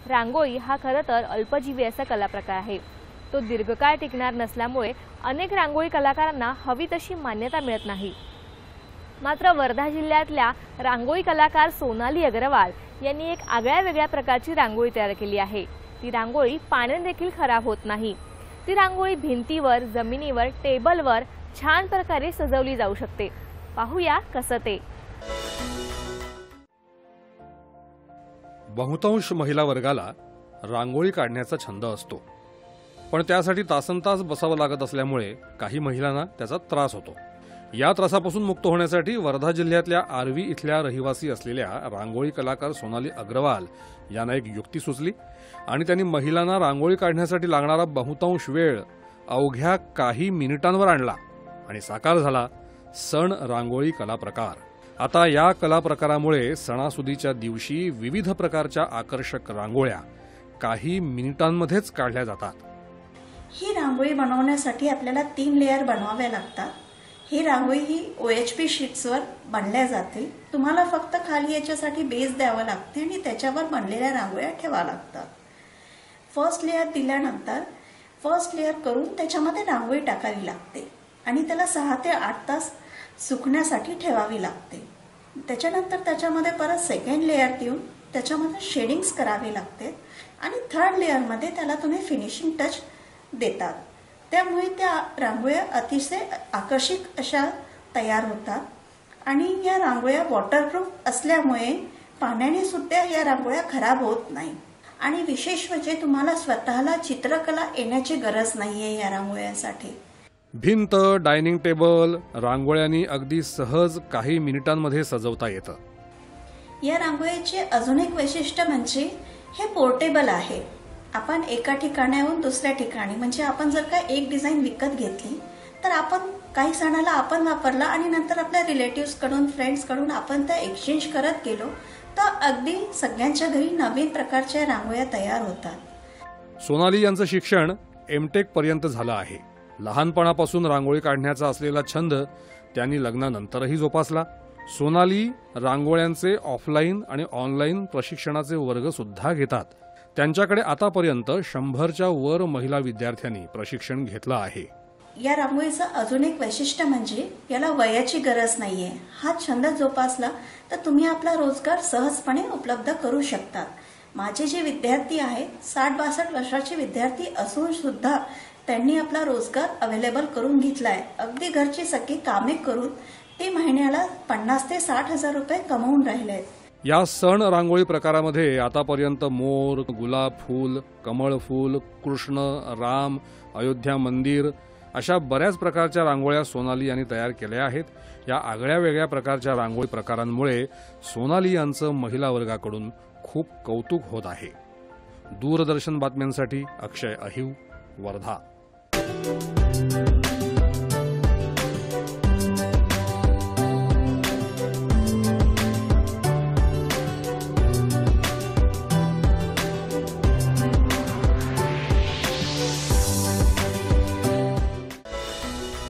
रांगोळी हा खरं तर अल्पजीवी असा कलाप्रकार आहे। तो दीर्घकाळ टिकणार नसल्यामुळे अनेक रांगोळी कलाकारांना हवी तशी मान्यता मिळत नाही। मात्र वर्धा जिल्ह्यातल्या रांगोळी कलाकार सोनाली अग्रवाल यांनी एक आगळ्या प्रकारची रांगोळी तयार केली आहे। ती रांगोळी पाण्याने देखील खराब होत नाही। ती रांगोळी भिंतीवर, जमिनीवर, टेबलवर छान प्रकारे सजवली जाऊ शकते। पाहूया कसं ते। बहुतांश महिला वर्गाला रांगोळी काढण्याचा छंद असतो, पण त्यासाठी तासनतास बसावं लागत असल्यामुळे काही महिलांना त्याचा त्रास होतो। या त्रासापासून मुक्त होण्यासाठी वर्धा जिल्ह्यातल्या आर्वी इथल्या रहिवासी असलेल्या रांगोळी कलाकार सोनाली अग्रवाल यांना एक युक्ती सुचली आणि त्यांनी महिलांना रांगोळी काढण्यासाठी लागणारा बहुतांश वेळ अवघ्या काही मिनिटांवर आणला आणि साकार झाला सण रांगोळी कला प्रकार। आता या कला प्रकारामुळे सणासुदीच्या दिवशी विविध प्रकारच्या आकर्षक रांगोळ्या काही मिनिटांमध्येच काढल्या जातात। ही रांगोळी बनवण्यासाठी आपल्याला 3 लेयर बनवावे लागतात। ही रांगोळी ही OHP शीट्सवर बनल्या जाते। तुम्हाला फक्त खाली याच्यासाठी बेस द्यावा लागते आणि त्याच्यावर बनलेल्या रांगोळ्या ठेवाव्या लागतात। फर्स्ट लेयर दिल्यानंतर फर्स्ट लेयर करून त्याच्यामध्ये रांगोळी टाकावी लागते आणि त्याला 6 ते 8 तास सुकण्यासाठी ठेवावी लागते। त्याच्यानंतर त्याच्यामध्ये परत सेकंड लेयर देऊन त्याच्यामध्ये शेडिंग्स करावे लागते आणि थर्ड लेयरमध्ये त्याला तुम्ही फिनिशिंग टच देतात। त्यामुळे त्या रांगोळ्या अतिशय आकर्षक अशा तयार होतात आणि या रांगोळ्या वॉटरप्रूफ असल्यामुळे पाण्याने सुद्धा या रांगोळ्या खराब होत नाही आणि विशेष म्हणजे तुम्हाला स्वतःला चित्रकला येण्याची गरज नाहीये या रांगोळ्यांसाठी। भिंत, डायनिंग टेबल रांगोळ्यांनी अगदी सहज काही मिनिटांमध्ये सजवता येतं। या रांगोळीचे अजून एक वैशिष्ट्य म्हणजे हे पोर्टेबल आहे। आपण एका ठिकाणाहून दुसऱ्या ठिकाणी म्हणजे आपण जर का एक डिझाईन विकत घेतली तर आपण काही सणाला आपण वापरला आणि नंतर आपल्या रिलेटिव्स कडून, फ्रेंड्स कडून आपण त्या एक्सचेंज करत गेलो तर अगदी सगळ्यांच्या घरी नवीन प्रकारच्या रांगोळ्या तयार होतात। सोनाली यांचं शिक्षण M.Tech पर्यंत झालं आहे। लहानपणापासून रांगोळी काढण्याचा असलेला छंद त्यांनी लग्नानंतरही जोपासला। सोनाली रांगोळ्यांचे ऑफलाईन आणि ऑनलाईन प्रशिक्षणाचे वर्ग सुद्धा घेतात। त्यांच्याकडे आतापर्यंत 100च्या वर महिला विद्यार्थ्यांनी प्रशिक्षण घेतलं आहे। या रांगोळीचं अजून एक वैशिष्ट्य म्हणजे याला वयाची गरज नाहीये। हा छंद जोपासला तर तुम्ही आपला रोजगार सहजपणे उपलब्ध करू शकता। माझे जे विद्यार्थी आहेत 60-62 वर्षाचे विद्यार्थी असून सुद्धा त्यांनी आपला रोजगार अवेलेबल करून घेतलाय। अगदी घरची सगळी कामे करून ते महिन्याला 50 ते 60 हजार रुपये कमवून राहिले। या सण रांगोळी प्रकारामध्ये आतापर्यंत मोर, गुलाब फूल, कमळ फूल, कृष्ण, राम, अयोध्या मंदिर अशा बऱ्याच प्रकारच्या रांगोळ्या सोनाली यांनी तयार केल्या आहेत। या आगळ्या वेगळ्या प्रकारच्या रांगोळी प्रकारांमुळे सोनाली यांचं महिला वर्गाकडून खूप कौतुक होत आहे। दूरदर्शन बातम्यांसाठी अक्षय अहिव, वर्धा।